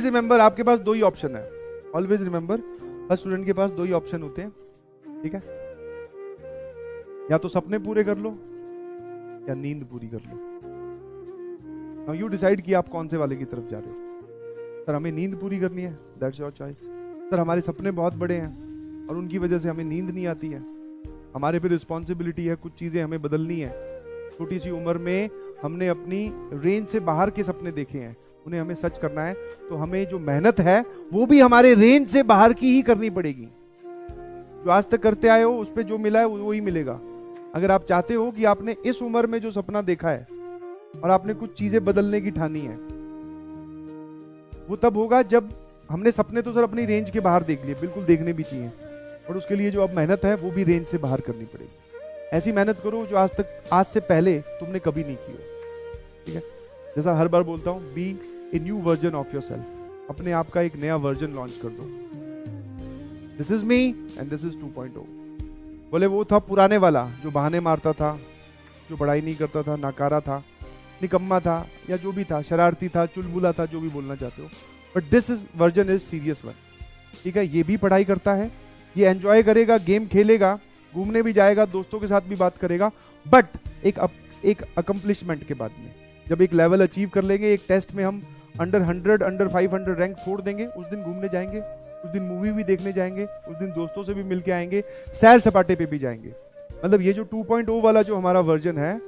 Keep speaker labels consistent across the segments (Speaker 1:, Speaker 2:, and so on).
Speaker 1: Remember, आपके पास दो ही option है। ऑलवेज रिमेंबर, हर स्टूडेंट के पास दो ही ऑप्शन होते हैं, ठीक है? या तो सपने पूरे कर लो या नींद पूरी कर लो। नाउ यू डिसाइड कि आप कौन से वाले की तरफ जा रहे हो। सर हमें नींद पूरी करनी है, दैट्स योर चॉइस। सर हमारे सपने बहुत बड़े हैं और उनकी वजह से हमें नींद नहीं आती है, हमारे पे रिस्पॉन्सिबिलिटी है, कुछ चीजें हमें बदलनी है। छोटी सी उम्र में हमने अपनी रेंज से बाहर के सपने देखे हैं, उन्हें हमें सच करना है, तो हमें जो मेहनत है वो भी हमारे रेंज से बाहर की ही करनी पड़ेगी। जो आज तक करते आए हो उस पे जो मिला है वो ही मिलेगा। अगर आप चाहते हो कि आपने इस उम्र में जो सपना देखा है और आपने कुछ चीजें बदलने की ठानी है, वो तब होगा जब हमने सपने तो सर अपनी रेंज के बाहर देख लिए, बिल्कुल देखने भी चाहिए, और उसके लिए जो अब मेहनत है वो भी रेंज से बाहर करनी पड़ेगी। ऐसी मेहनत करो जो आज से पहले तुमने कभी नहीं की हो, ठीक है? जैसा हर बार बोलता हूं, be a new version of yourself. अपने आप का एक नया वर्जन लॉन्च कर दो। This is me and this is 2.0। बोले वो था पुराने वाला जो बहाने मारता था, जो पढ़ाई नहीं करता था, नाकारा था, निकम्मा था, या जो भी था, शरारती था, चुलबुला था, जो भी बोलना चाहते हो। But this is version is serious one, ठीक है? ये भी पढ़ाई करता है, ये एंजॉय करेगा, गेम खेलेगा, घूमने भी जाएगा, दोस्तों के साथ भी बात करेगा, बट एक अकम्पलिशमेंट के बाद में जब एक लेवल अचीव कर लेंगे, एक टेस्ट में हम अंडर 100 अंडर 500 रैंक फोड़ देंगे, उस दिन घूमने जाएंगे, उस दिन मूवी भी देखने जाएंगे, उस दिन दोस्तों से भी मिलके आएंगे, सैर सपाटे पे भी जाएंगे। मतलब ये जो 2.0 वाला जो हमारा वर्जन है,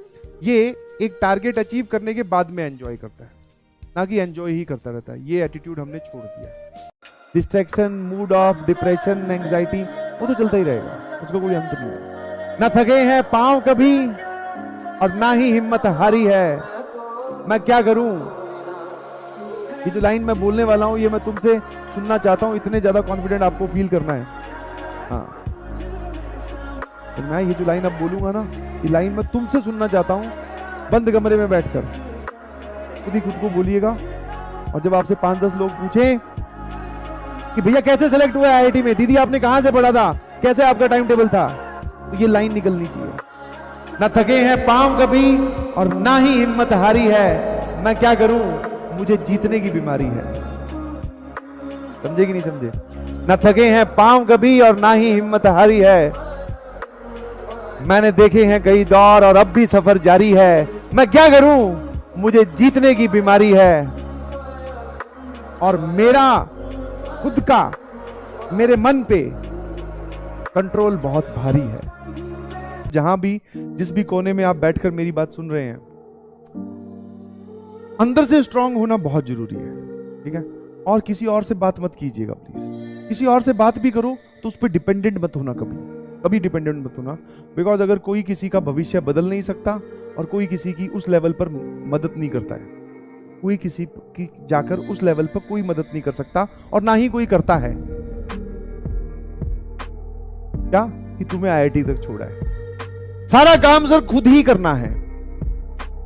Speaker 1: ये एक टारगेट अचीव करने के बाद में एंजॉय करता है, ना कि एंजॉय ही करता रहता है। ये एटीट्यूड हमने छोड़ दिया। Distraction, mood off, depression, anxiety, वो तो चलता ही रहेगा, उसका कोई अंत नहीं है। ना थके हैं पांव कभी और ना ही हिम्मत हारी है, मैं क्या करूं। ये जो लाइन मैं बोलने वाला हूं, ये मैं तुमसे सुनना चाहता हूं, इतने ज्यादा कॉन्फिडेंट आपको फील करना है। हाँ, तो मैं ये जो लाइन अब बोलूंगा ना, ये लाइन मैं तुमसे सुनना चाहता हूं, बंद कमरे में बैठकर खुद ही खुद को बोलिएगा। और जब आपसे 5-10 लोग पूछें कि भैया कैसे सेलेक्ट हुआ आईआईटी में, दीदी आपने कहां से पढ़ा था, कैसे आपका टाइम टेबल था, तो ये लाइन निकलनी चाहिए। ना थके हैं पांव कभी और ना ही हिम्मत हारी है, मैं क्या करूं, मुझे जीतने की बीमारी है। समझे कि नहीं समझे? ना थके हैं पांव कभी और ना ही हिम्मत हारी है, मैंने देखे हैं कई दौर और अब भी सफर जारी है, मैं क्या करूं, मुझे जीतने की बीमारी है। और मेरा खुद का, मेरे मन पे कंट्रोल बहुत भारी है। जहां भी, जिस भी कोने में आप बैठकर मेरी बात सुन रहे हैं, अंदर से स्ट्रांग होना बहुत जरूरी है, ठीक है? और किसी और से बात मत कीजिएगा प्लीज। किसी और से बात भी करो तो उस पर डिपेंडेंट मत होना, कभी डिपेंडेंट मत होना। बिकॉज अगर कोई किसी का भविष्य बदल नहीं सकता और कोई किसी की उस लेवल पर मदद नहीं करता है, कोई किसी की जाकर उस लेवल पर कोई मदद नहीं कर सकता, और ना ही कोई करता है। क्या कि तुम्हें आईआईटी तक छोड़ा है, सारा काम सर खुद ही करना है।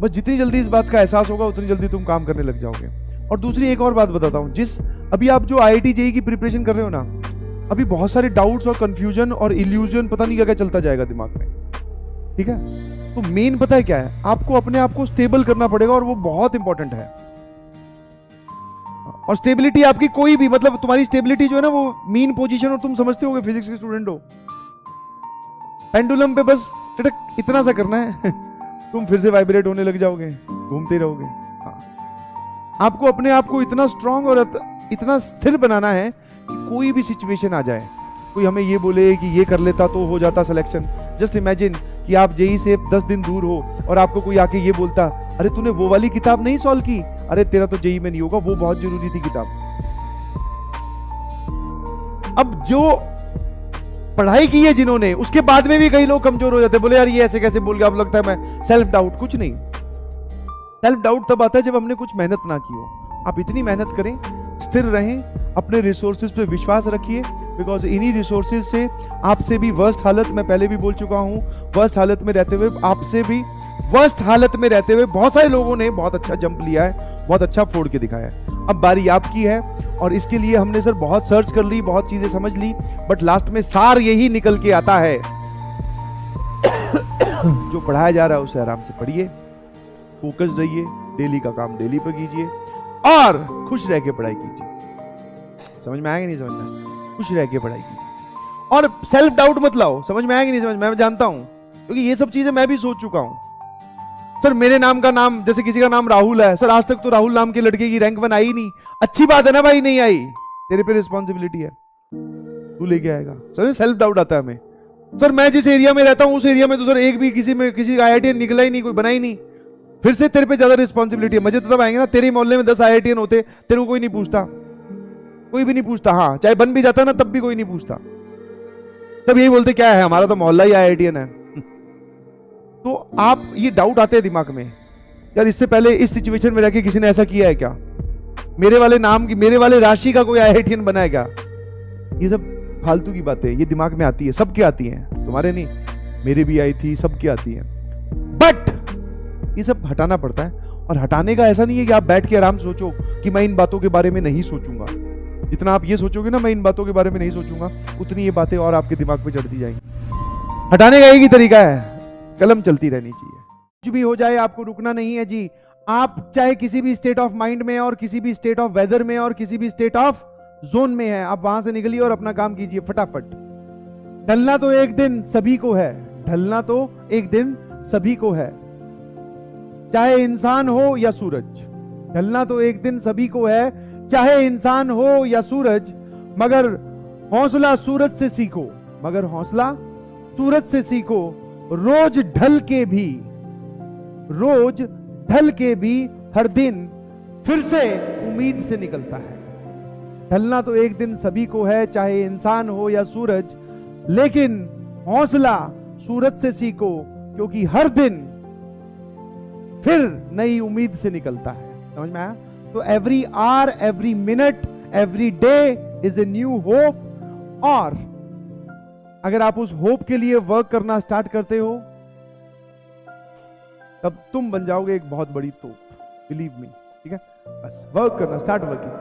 Speaker 1: बस जितनी जल्दी इस बात का एहसास होगा उतनी जल्दी तुम काम करने लग जाओगे। और दूसरी एक और बात बताता हूं, अभी आप जो आईआईटी जेईई की प्रिपरेशन कर रहे हो ना, अभी बहुत सारे डाउट्स और कंफ्यूजन और इल्यूजन, पता नहीं क्या क्या चलता जाएगा दिमाग में, ठीक है? तो मेन पता है क्या है, आपको अपने आप को स्टेबल करना पड़ेगा, और वो बहुत इंपॉर्टेंट है। और स्टेबिलिटी आपकी कोई भी, मतलब तुम्हारी स्टेबिलिटी जो है ना, वो मीन पोजीशन, और तुम समझते होगे फिजिक्स के स्टूडेंट हो, पेंडुलम पे बस इतना सा करना है तुम फिर से वाइब्रेट होने लग जाओगे, घूमते रहोगे। हाँ, आपको अपने आप को इतना स्ट्रांग और इतना स्थिर बनाना है कि कोई भी सिचुएशन आ जाए, कोई हमें ये बोले कि ये कर लेता तो हो जाता सिलेक्शन। जस्ट इमेजिन कि आप जेईई से 10 दिन दूर हो और आपको कोई आके ये बोलता, अरे तूने वो वाली किताब नहीं सॉल्व की, अरे तेरा तो जेईई में नहीं होगा, वो बहुत जरूरी थी किताब। अब जो पढ़ाई की है जिन्होंने, उसके बाद में भी कई लोग कमजोर हो जाते हैं, बोले यार ये ऐसे कैसे बोल गया, अब लगता है मैं सेल्फ डाउट। कुछ नहीं, सेल्फ डाउट तब आता है जब हमने कुछ मेहनत ना की हो। आप इतनी मेहनत करें, स्थिर रहें, अपने रिसोर्सेज पे विश्वास रखिए, बिकॉज इन्हीं रिसोर्सेज से आपसे भी वर्स्ट हालत, मैं पहले भी बोल चुका हूं, वर्स्ट हालत में रहते हुए, आपसे भी वर्स्ट हालत में रहते हुए बहुत सारे लोगों ने बहुत अच्छा जंप लिया है, बहुत अच्छा फोड़ के दिखाया है। अब बारी आपकी है, और इसके लिए हमने सर बहुत सर्च कर ली, बहुत चीजें समझ ली, बट लास्ट में सार यही निकल के आता है जो पढ़ाया जा रहा है उसे आराम से पढ़िए, फोकस्ड रहिए, डेली का काम डेली पर कीजिए, और खुश रह के पढ़ाई कीजिए। समझ में आएगा नहीं समझ में, खुश रह के पढ़ाई कीजिए। और सेल्फ डाउट मत लाओ, समझ में आएगा नहीं समझ में, मैं जानता हूं क्योंकि ये सब चीजें मैं भी सोच चुका हूं। सर मेरे नाम का नाम, जैसे किसी का नाम राहुल है, सर आज तक तो राहुल नाम के लड़के की रैंक 1 आई नहीं। अच्छी बात है ना भाई, नहीं आई, तेरे पे रिस्पॉन्सिबिलिटी है, तू लेके आएगा। सर सेल्फ डाउट आता है हमें। सर मैं जिस एरिया में रहता हूं उस एरिया में तो सर एक भी किसी का IITian निकला ही नहीं, कोई बना ही नहीं, फिर से तेरे पे ज्यादा रिस्पॉन्सिबिलिटी है। मुझे तो तब आएंगे ना, तेरे मोहल्ले में 10 IITian होते, तेरे को कोई नहीं पूछता, कोई भी नहीं पूछता। हाँ चाहे बन भी जाता ना तब भी कोई नहीं पूछता, तब यही बोलते क्या है हमारा तो मोहल्ला ही IITian है। तो आप ये डाउट आते हैं दिमाग में, यार इससे पहले इस सिचुएशन में रह के किसी ने ऐसा किया है क्या, मेरे वाले नाम की, मेरे वाले राशि का कोई IITian बना है क्या। ये सब फालतू की बातें ये दिमाग में आती है, सबके आती हैं, तुम्हारे नहीं, मेरे भी आई थी, सबकी आती है। बट ये सब हटाना पड़ता है। और हटाने का ऐसा नहीं है कि आप बैठ के आराम से सोचो कि मैं इन बातों के बारे में नहीं सोचूंगा। जितना आप ये सोचोगे ना मैं इन बातों के बारे में नहीं सोचूंगा, उतनी ये बातें और आपके दिमाग पे चढ़ती जाएंगी। हटाने का एक ही तरीका है, कलम चलती रहनी चाहिए। कुछ भी हो जाए आपको रुकना नहीं है जी। आप चाहे किसी भी स्टेट ऑफ माइंड में और किसी भी स्टेट ऑफ वेदर में और किसी भी स्टेट ऑफ जोन में है, आप वहां से निकलिए और अपना काम कीजिए फटाफट। ढलना तो एक दिन सभी को है, ढलना तो एक दिन सभी को है, चाहे इंसान हो या सूरज। ढलना तो एक दिन सभी को है, चाहे इंसान हो या सूरज। मगर हौसला सूरज से सीखो, मगर हौसला सूरज से सीखो। रोज ढल के भी, रोज ढल के भी हर दिन फिर से उम्मीद से निकलता है। ढलना तो एक दिन सभी को है, चाहे इंसान हो या सूरज, लेकिन हौसला सूरज से सीखो क्योंकि हर दिन फिर नई उम्मीद से निकलता है। समझ में आया? तो every hour, every minute, every day is a new hope. और अगर आप उस होप के लिए वर्क करना स्टार्ट करते हो तब तुम बन जाओगे एक बहुत बड़ी तोप, बिलीव मी। ठीक है, बस वर्क करना, स्टार्ट वर्किंग।